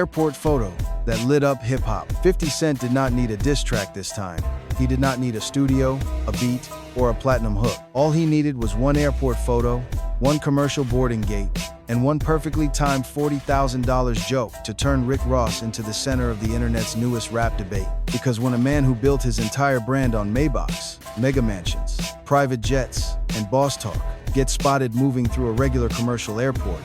airport photo that lit up hip-hop. 50 Cent did not need a diss track this time. He did not need a studio, a beat, or a platinum hook. All he needed was one airport photo, one commercial boarding gate, and one perfectly timed $40,000 joke to turn Rick Ross into the center of the internet's newest rap debate. Because when a man who built his entire brand on Maybachs, mega mansions, private jets, and boss talk gets spotted moving through a regular commercial airport,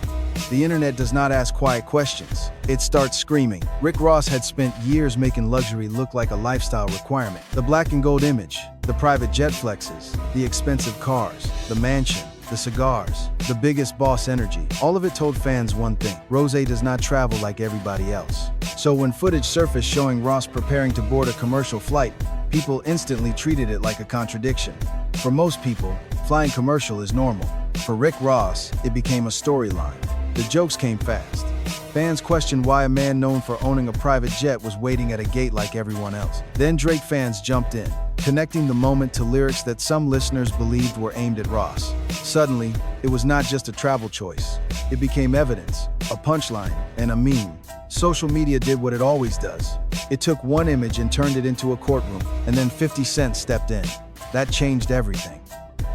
the internet does not ask quiet questions. It starts screaming. Rick Ross had spent years making luxury look like a lifestyle requirement. The black and gold image, the private jet flexes, the expensive cars, the mansion, the cigars, the biggest boss energy. All of it told fans one thing: Rose does not travel like everybody else. So when footage surfaced showing Ross preparing to board a commercial flight, people instantly treated it like a contradiction. For most people, flying commercial is normal. For Rick Ross, it became a storyline. The jokes came fast. Fans questioned why a man known for owning a private jet was waiting at a gate like everyone else. Then Drake fans jumped in, connecting the moment to lyrics that some listeners believed were aimed at Ross. Suddenly, it was not just a travel choice. It became evidence, a punchline, and a meme. Social media did what it always does. It took one image and turned it into a courtroom, and then 50 Cent stepped in. That changed everything.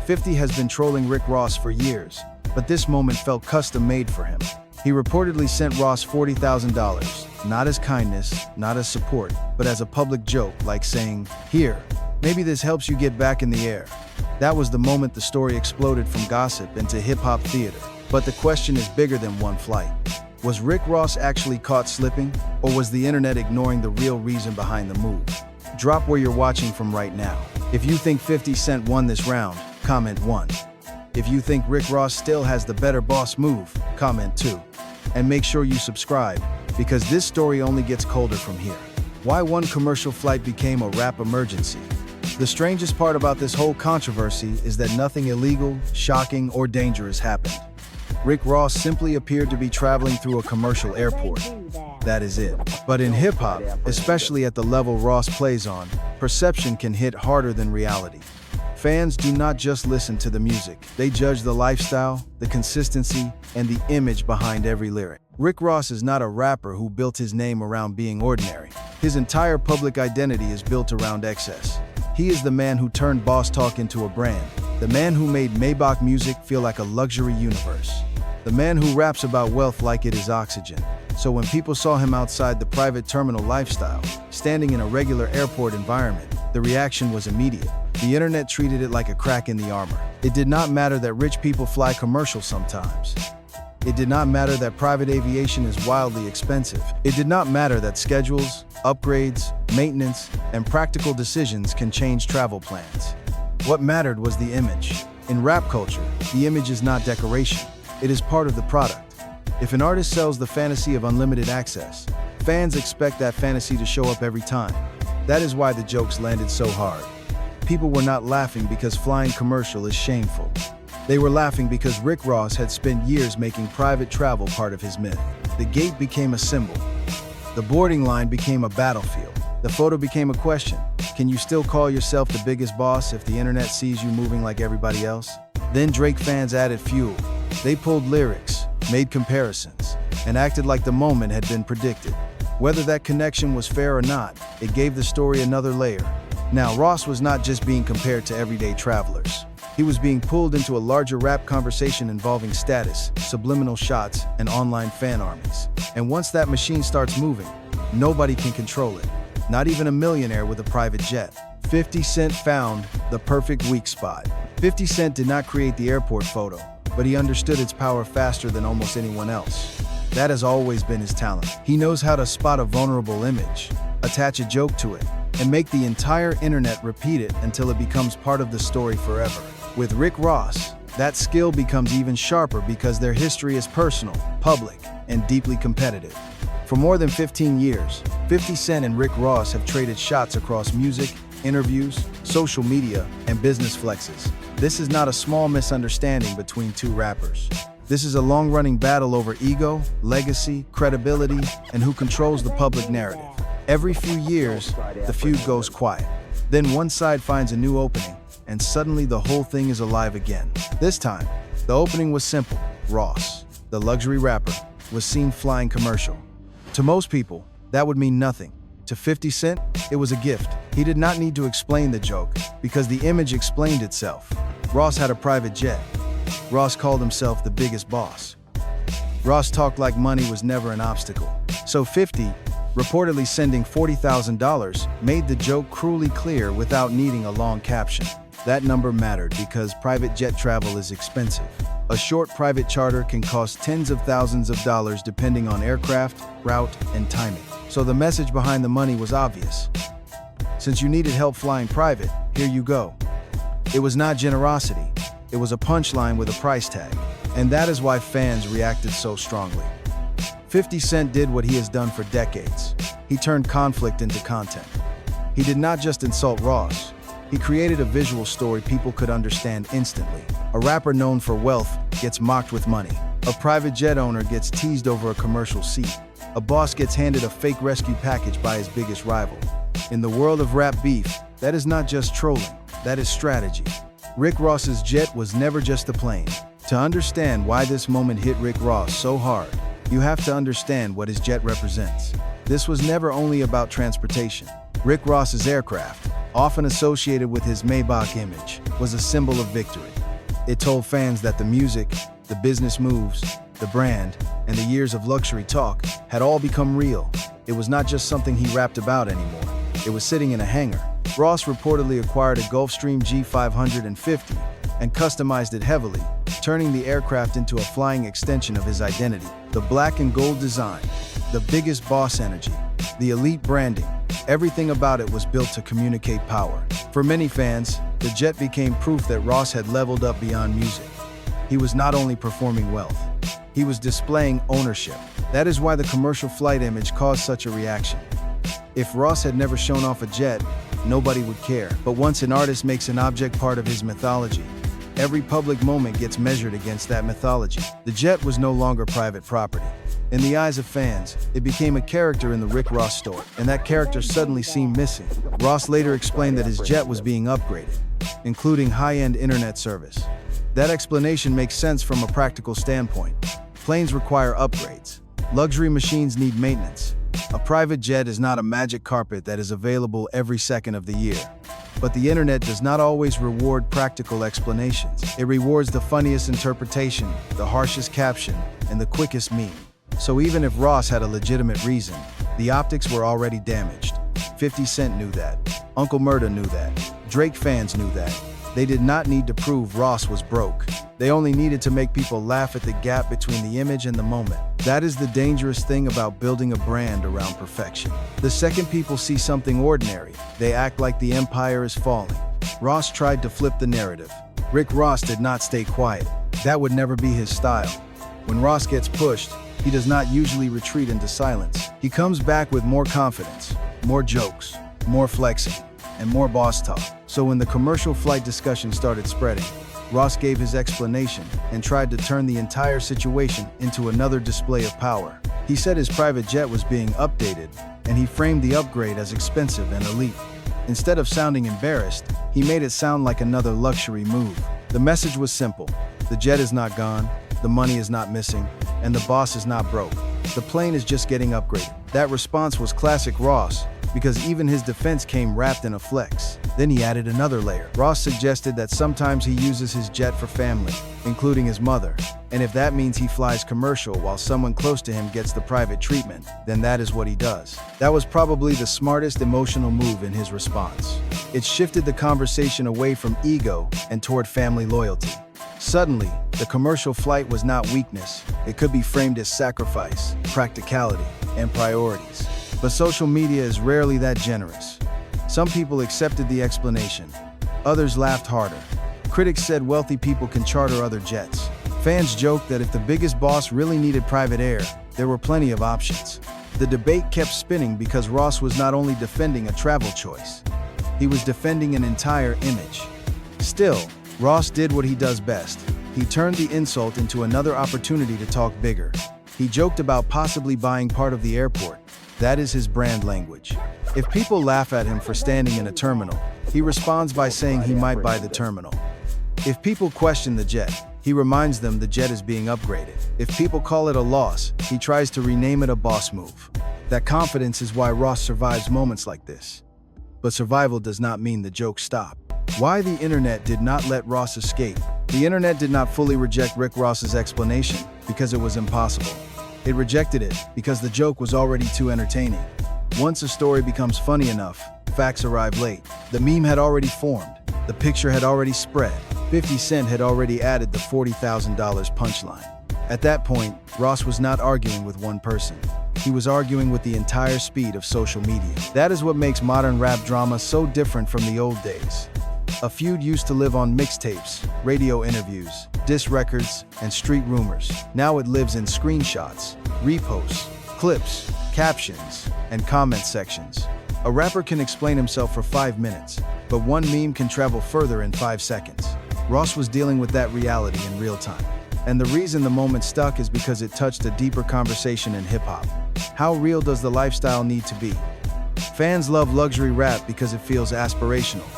50 has been trolling Rick Ross for years, but this moment felt custom-made for him. He reportedly sent Ross $40,000, not as kindness, not as support, but as a public joke, like saying, "Here, maybe this helps you get back in the air." That was the moment the story exploded from gossip into hip-hop theater. But the question is bigger than one flight. Was Rick Ross actually caught slipping, or was the internet ignoring the real reason behind the move? Drop where you're watching from right now. If you think 50 Cent won this round, comment 1. If you think Rick Ross still has the better boss move, comment 2. And make sure you subscribe, because this story only gets colder from here. Why one commercial flight became a rap emergency. The strangest part about this whole controversy is that nothing illegal, shocking, or dangerous happened. Rick Ross simply appeared to be traveling through a commercial airport. That is it. But in hip-hop, especially at the level Ross plays on, perception can hit harder than reality. Fans do not just listen to the music. They judge the lifestyle, the consistency, and the image behind every lyric. Rick Ross is not a rapper who built his name around being ordinary. His entire public identity is built around excess. He is the man who turned boss talk into a brand. The man who made Maybach music feel like a luxury universe. The man who raps about wealth like it is oxygen. So when people saw him outside the private terminal lifestyle, standing in a regular airport environment, the reaction was immediate. The internet treated it like a crack in the armor. It did not matter that rich people fly commercial sometimes. It did not matter that private aviation is wildly expensive. It did not matter that schedules, upgrades, maintenance, and practical decisions can change travel plans. What mattered was the image. In rap culture, the image is not decoration. It is part of the product. If an artist sells the fantasy of unlimited access, fans expect that fantasy to show up every time. That is why the jokes landed so hard. People were not laughing because flying commercial is shameful. They were laughing because Rick Ross had spent years making private travel part of his myth. The gate became a symbol. The boarding line became a battlefield. The photo became a question. Can you still call yourself the biggest boss if the internet sees you moving like everybody else? Then Drake fans added fuel. They pulled lyrics, made comparisons, and acted like the moment had been predicted. Whether that connection was fair or not, it gave the story another layer. Now, Ross was not just being compared to everyday travelers. He was being pulled into a larger rap conversation involving status, subliminal shots, and online fan armies. And once that machine starts moving, nobody can control it. Not even a millionaire with a private jet. 50 Cent found the perfect weak spot. 50 Cent did not create the airport photo, but he understood its power faster than almost anyone else. That has always been his talent. He knows how to spot a vulnerable image, attach a joke to it, and make the entire internet repeat it until it becomes part of the story forever. With Rick Ross, that skill becomes even sharper because their history is personal, public, and deeply competitive. For more than 15 years, 50 Cent and Rick Ross have traded shots across music, interviews, social media, and business flexes. This is not a small misunderstanding between two rappers. This is a long-running battle over ego, legacy, credibility, and who controls the public narrative. Every few years, the feud goes quiet. Then one side finds a new opening, and suddenly the whole thing is alive again. This time, the opening was simple. Ross, the luxury rapper, was seen flying commercial. To most people, that would mean nothing. To 50 Cent, it was a gift. He did not need to explain the joke, because the image explained itself. Ross had a private jet. Ross called himself the biggest boss. Ross talked like money was never an obstacle. So 50, reportedly sending $40,000, made the joke cruelly clear without needing a long caption. That number mattered because private jet travel is expensive. A short private charter can cost tens of thousands of dollars depending on aircraft, route, and timing. So the message behind the money was obvious. Since you needed help flying private, here you go. It was not generosity. It was a punchline with a price tag. And that is why fans reacted so strongly. 50 Cent did what he has done for decades. He turned conflict into content. He did not just insult Ross. He created a visual story people could understand instantly. A rapper known for wealth gets mocked with money. A private jet owner gets teased over a commercial seat. A boss gets handed a fake rescue package by his biggest rival. In the world of rap beef, that is not just trolling, that is strategy. Rick Ross's jet was never just a plane. To understand why this moment hit Rick Ross so hard, you have to understand what his jet represents. This was never only about transportation. Rick Ross's aircraft, often associated with his Maybach image, was a symbol of victory. It told fans that the music, the business moves, the brand, and the years of luxury talk had all become real. It was not just something he rapped about anymore. It was sitting in a hangar. Ross reportedly acquired a Gulfstream G550 and customized it heavily, turning the aircraft into a flying extension of his identity. The black and gold design, the biggest boss energy, the elite branding, everything about it was built to communicate power. For many fans, the jet became proof that Ross had leveled up beyond music. He was not only performing wealth, he was displaying ownership. That is why the commercial flight image caused such a reaction. If Ross had never shown off a jet, nobody would care. But once an artist makes an object part of his mythology, every public moment gets measured against that mythology. The jet was no longer private property. In the eyes of fans, it became a character in the Rick Ross story, and that character suddenly seemed missing. Ross later explained that his jet was being upgraded, including high-end internet service. That explanation makes sense from a practical standpoint. Planes require upgrades. Luxury machines need maintenance. A private jet is not a magic carpet that is available every second of the year. But the internet does not always reward practical explanations. It rewards the funniest interpretation, the harshest caption, and the quickest meme. So even if Ross had a legitimate reason, the optics were already damaged. 50 Cent knew that. Uncle Murda knew that. Drake fans knew that. They did not need to prove Ross was broke. They only needed to make people laugh at the gap between the image and the moment. That is the dangerous thing about building a brand around perfection. The second people see something ordinary, they act like the empire is falling. Ross tried to flip the narrative. Rick Ross did not stay quiet. That would never be his style. When Ross gets pushed, he does not usually retreat into silence. He comes back with more confidence, more jokes, more flexing, and more boss talk. So when the commercial flight discussion started spreading, Ross gave his explanation and tried to turn the entire situation into another display of power. He said his private jet was being updated, and he framed the upgrade as expensive and elite. Instead of sounding embarrassed, he made it sound like another luxury move. The message was simple. The jet is not gone, the money is not missing, and the boss is not broke. The plane is just getting upgraded. That response was classic Ross, because even his defense came wrapped in a flex. Then he added another layer. Ross suggested that sometimes he uses his jet for family, including his mother. And if that means he flies commercial while someone close to him gets the private treatment, then that is what he does. That was probably the smartest emotional move in his response. It shifted the conversation away from ego and toward family loyalty. Suddenly, the commercial flight was not weakness. It could be framed as sacrifice, practicality, and priorities. But social media is rarely that generous. Some people accepted the explanation. Others laughed harder. Critics said wealthy people can charter other jets. Fans joked that if the biggest boss really needed private air, there were plenty of options. The debate kept spinning because Ross was not only defending a travel choice, he was defending an entire image. Still, Ross did what he does best. He turned the insult into another opportunity to talk bigger. He joked about possibly buying part of the airport. That is his brand language. If people laugh at him for standing in a terminal, he responds by saying he might buy the terminal. If people question the jet, he reminds them the jet is being upgraded. If people call it a loss, he tries to rename it a boss move. That confidence is why Ross survives moments like this. But survival does not mean the jokes stop. Why the internet did not let Ross escape. The internet did not fully reject Rick Ross's explanation because it was impossible. It rejected it because the joke was already too entertaining. Once a story becomes funny enough, facts arrive late. The meme had already formed. The picture had already spread. 50 Cent had already added the $40,000 punchline. At that point, Ross was not arguing with one person. He was arguing with the entire speed of social media. That is what makes modern rap drama so different from the old days. A feud used to live on mixtapes, radio interviews, diss records, and street rumors. Now it lives in screenshots, reposts, clips, captions, and comment sections. A rapper can explain himself for 5 minutes, but one meme can travel further in 5 seconds. Ross was dealing with that reality in real time. And the reason the moment stuck is because it touched a deeper conversation in hip-hop. How real does the lifestyle need to be? Fans love luxury rap because it feels aspirational.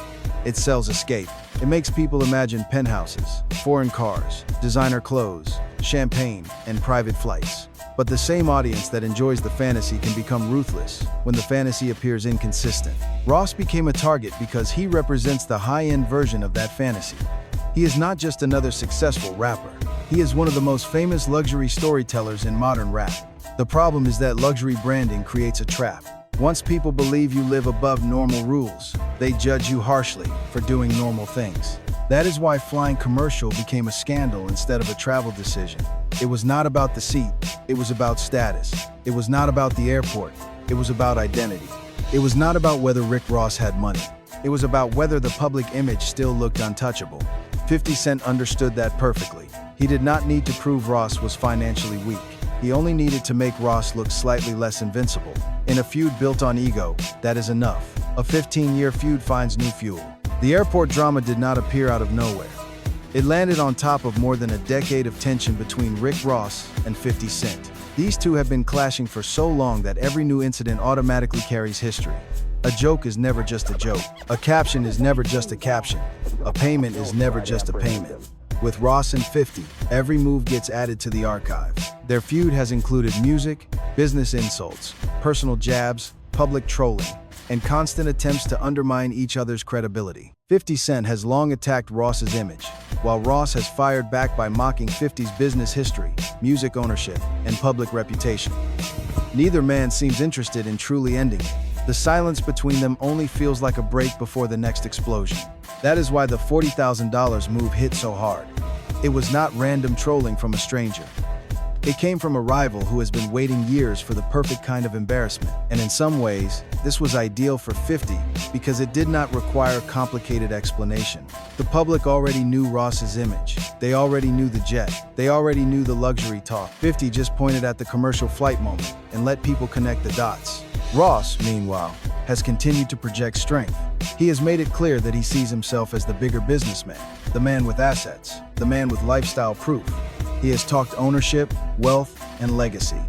It sells escape. It makes people imagine penthouses, foreign cars, designer clothes, champagne, and private flights. But the same audience that enjoys the fantasy can become ruthless when the fantasy appears inconsistent. Ross became a target because he represents the high-end version of that fantasy. He is not just another successful rapper. He is one of the most famous luxury storytellers in modern rap. The problem is that luxury branding creates a trap. Once people believe you live above normal rules, they judge you harshly for doing normal things. That is why flying commercial became a scandal instead of a travel decision. It was not about the seat, it was about status. It was not about the airport, it was about identity. It was not about whether Rick Ross had money. It was about whether the public image still looked untouchable. 50 Cent understood that perfectly. He did not need to prove Ross was financially weak. He only needed to make Ross look slightly less invincible. In a feud built on ego, that is enough. A 15-year feud finds new fuel. The airport drama did not appear out of nowhere. It landed on top of more than a decade of tension between Rick Ross and 50 Cent. These two have been clashing for so long that every new incident automatically carries history. A joke is never just a joke. A caption is never just a caption. A payment is never just a payment. With Ross and 50, every move gets added to the archive. Their feud has included music, business insults, personal jabs, public trolling, and constant attempts to undermine each other's credibility. 50 Cent has long attacked Ross's image, while Ross has fired back by mocking 50's business history, music ownership, and public reputation. Neither man seems interested in truly ending it. The silence between them only feels like a break before the next explosion. That is why the $40,000 move hit so hard. It was not random trolling from a stranger. It came from a rival who has been waiting years for the perfect kind of embarrassment. And in some ways, this was ideal for 50 because it did not require complicated explanation. The public already knew Ross's image. They already knew the jet. They already knew the luxury talk. 50 just pointed at the commercial flight moment and let people connect the dots. Ross, meanwhile, has continued to project strength. He has made it clear that he sees himself as the bigger businessman, the man with assets, the man with lifestyle proof. He has talked ownership, wealth, and legacy.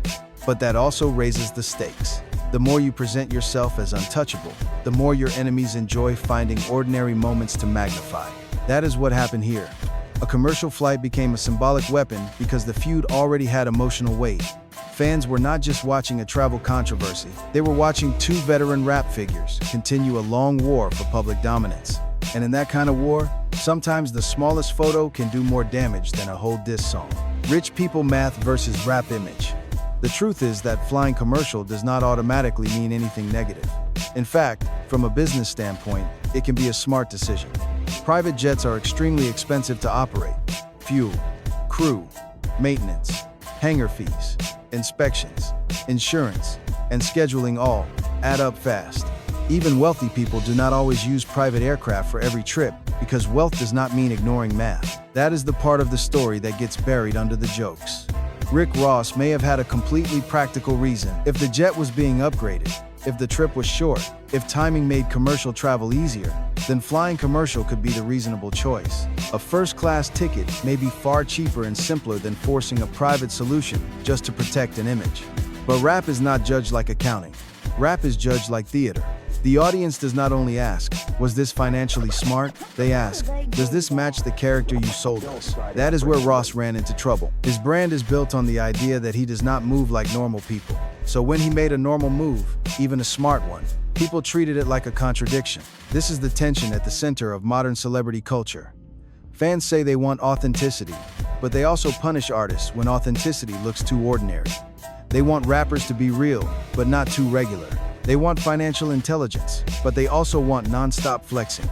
But that also raises the stakes. The more you present yourself as untouchable, the more your enemies enjoy finding ordinary moments to magnify. That is what happened here. A commercial flight became a symbolic weapon because the feud already had emotional weight. Fans were not just watching a travel controversy, they were watching two veteran rap figures continue a long war for public dominance. And in that kind of war, sometimes the smallest photo can do more damage than a whole diss song. Rich people math versus rap image. The truth is that flying commercial does not automatically mean anything negative. In fact, from a business standpoint, it can be a smart decision. Private jets are extremely expensive to operate. Fuel, crew, maintenance, hangar fees, inspections, insurance, and scheduling all add up fast. Even wealthy people do not always use private aircraft for every trip because wealth does not mean ignoring math. That is the part of the story that gets buried under the jokes. Rick Ross may have had a completely practical reason. If the jet was being upgraded, if the trip was short, if timing made commercial travel easier, then flying commercial could be the reasonable choice. A first-class ticket may be far cheaper and simpler than forcing a private solution just to protect an image. But rap is not judged like accounting. Rap is judged like theater. The audience does not only ask, was this financially smart? They ask, does this match the character you sold us? That is where Ross ran into trouble. His brand is built on the idea that he does not move like normal people. So when he made a normal move, even a smart one, people treated it like a contradiction. This is the tension at the center of modern celebrity culture. Fans say they want authenticity, but they also punish artists when authenticity looks too ordinary. They want rappers to be real, but not too regular. They want financial intelligence, but they also want non-stop flexing.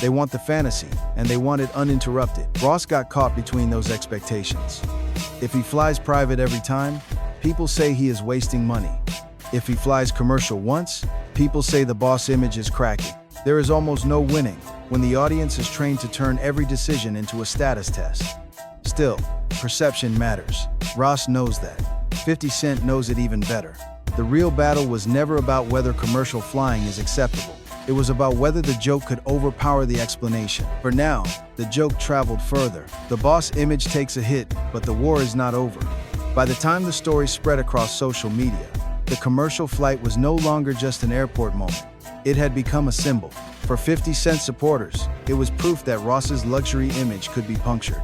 They want the fantasy, and they want it uninterrupted. Ross got caught between those expectations. If he flies private every time, people say he is wasting money. If he flies commercial once, people say the boss image is cracking. There is almost no winning when the audience is trained to turn every decision into a status test. Still, perception matters. Ross knows that. 50 Cent knows it even better. The real battle was never about whether commercial flying is acceptable. It was about whether the joke could overpower the explanation. For now, the joke traveled further. The boss image takes a hit, but the war is not over. By the time the story spread across social media, the commercial flight was no longer just an airport moment. It had become a symbol. For 50 Cent supporters, it was proof that Ross's luxury image could be punctured.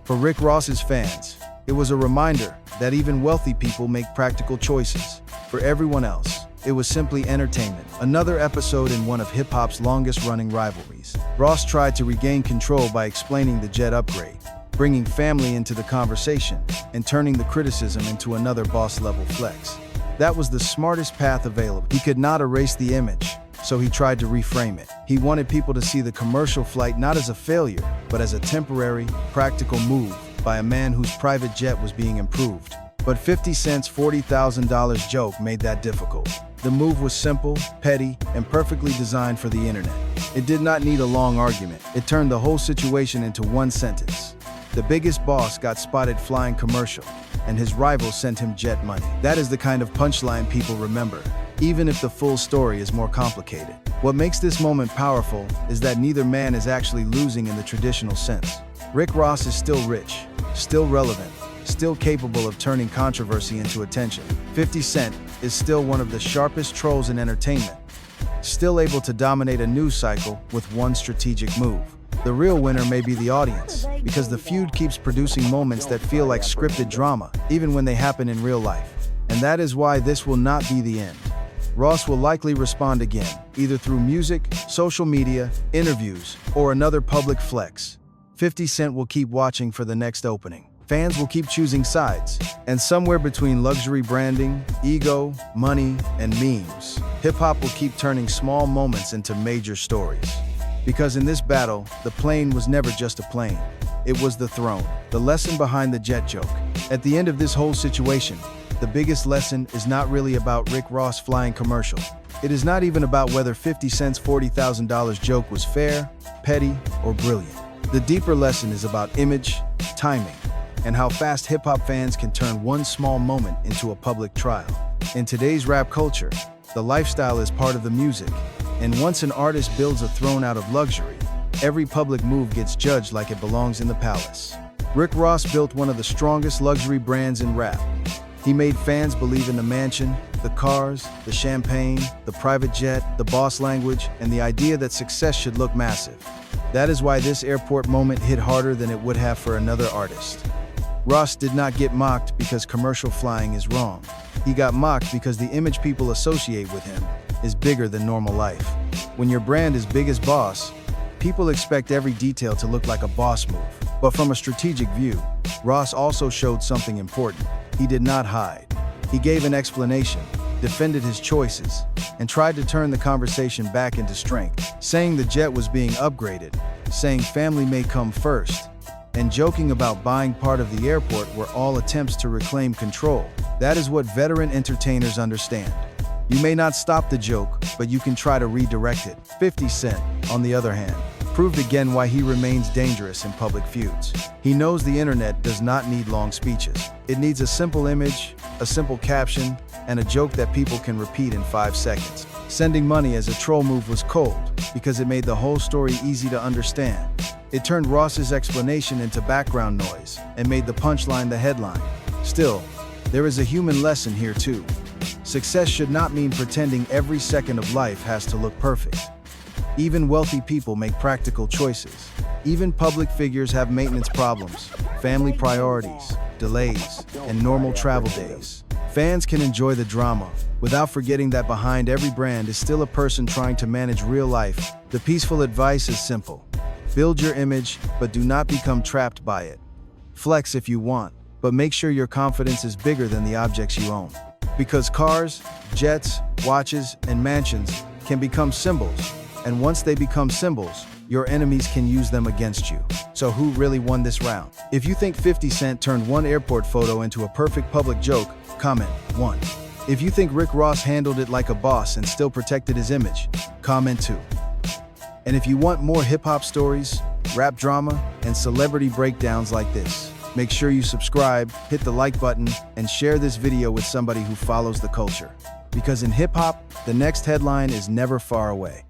For Rick Ross's fans, it was a reminder that even wealthy people make practical choices. For everyone else, it was simply entertainment, another episode in one of hip-hop's longest-running rivalries. Ross tried to regain control by explaining the jet upgrade, bringing family into the conversation, and turning the criticism into another boss-level flex. That was the smartest path available. He could not erase the image, so he tried to reframe it. He wanted people to see the commercial flight not as a failure, but as a temporary, practical move by a man whose private jet was being improved. But 50 Cent's $40,000 joke made that difficult. The move was simple, petty, and perfectly designed for the internet. It did not need a long argument. It turned the whole situation into one sentence. The biggest boss got spotted flying commercial, and his rival sent him jet money. That is the kind of punchline people remember, even if the full story is more complicated. What makes this moment powerful is that neither man is actually losing in the traditional sense. Rick Ross is still rich, still relevant, still capable of turning controversy into attention. 50 Cent is still one of the sharpest trolls in entertainment, still able to dominate a news cycle with one strategic move. The real winner may be the audience, because the feud keeps producing moments that feel like scripted drama, even when they happen in real life. And that is why this will not be the end. Ross will likely respond again, either through music, social media, interviews, or another public flex. 50 Cent will keep watching for the next opening. Fans will keep choosing sides, and somewhere between luxury branding, ego, money, and memes, hip-hop will keep turning small moments into major stories. Because in this battle, the plane was never just a plane. It was the throne. The lesson behind the jet joke. At the end of this whole situation, the biggest lesson is not really about Rick Ross flying commercial. It is not even about whether 50 Cent's $40,000 joke was fair, petty, or brilliant. The deeper lesson is about image, timing, and how fast hip-hop fans can turn one small moment into a public trial. In today's rap culture, the lifestyle is part of the music, and once an artist builds a throne out of luxury, every public move gets judged like it belongs in the palace. Rick Ross built one of the strongest luxury brands in rap. He made fans believe in the mansion, the cars, the champagne, the private jet, the boss language, and the idea that success should look massive. That is why this airport moment hit harder than it would have for another artist. Ross did not get mocked because commercial flying is wrong. He got mocked because the image people associate with him is bigger than normal life. When your brand is big as boss, people expect every detail to look like a boss move. But from a strategic view, Ross also showed something important. He did not hide. He gave an explanation, defended his choices, and tried to turn the conversation back into strength, saying the jet was being upgraded, saying family may come first, and joking about buying part of the airport were all attempts to reclaim control. That is what veteran entertainers understand. You may not stop the joke, but you can try to redirect it. 50 Cent, on the other hand, proved again why he remains dangerous in public feuds. He knows the internet does not need long speeches. It needs a simple image, a simple caption, and a joke that people can repeat in 5 seconds. Sending money as a troll move was cold, because it made the whole story easy to understand. It turned Ross's explanation into background noise and made the punchline the headline. Still, there is a human lesson here too. Success should not mean pretending every second of life has to look perfect. Even wealthy people make practical choices. Even public figures have maintenance problems, family priorities, delays, and normal travel days. Fans can enjoy the drama, without forgetting that behind every brand is still a person trying to manage real life. The peaceful advice is simple. Build your image, but do not become trapped by it. Flex if you want, but make sure your confidence is bigger than the objects you own. Because cars, jets, watches, and mansions can become symbols, and once they become symbols, your enemies can use them against you. So who really won this round? If you think 50 Cent turned one airport photo into a perfect public joke, comment 1. If you think Rick Ross handled it like a boss and still protected his image, comment 2. And if you want more hip-hop stories, rap drama, and celebrity breakdowns like this, make sure you subscribe, hit the like button, and share this video with somebody who follows the culture. Because in hip-hop, the next headline is never far away.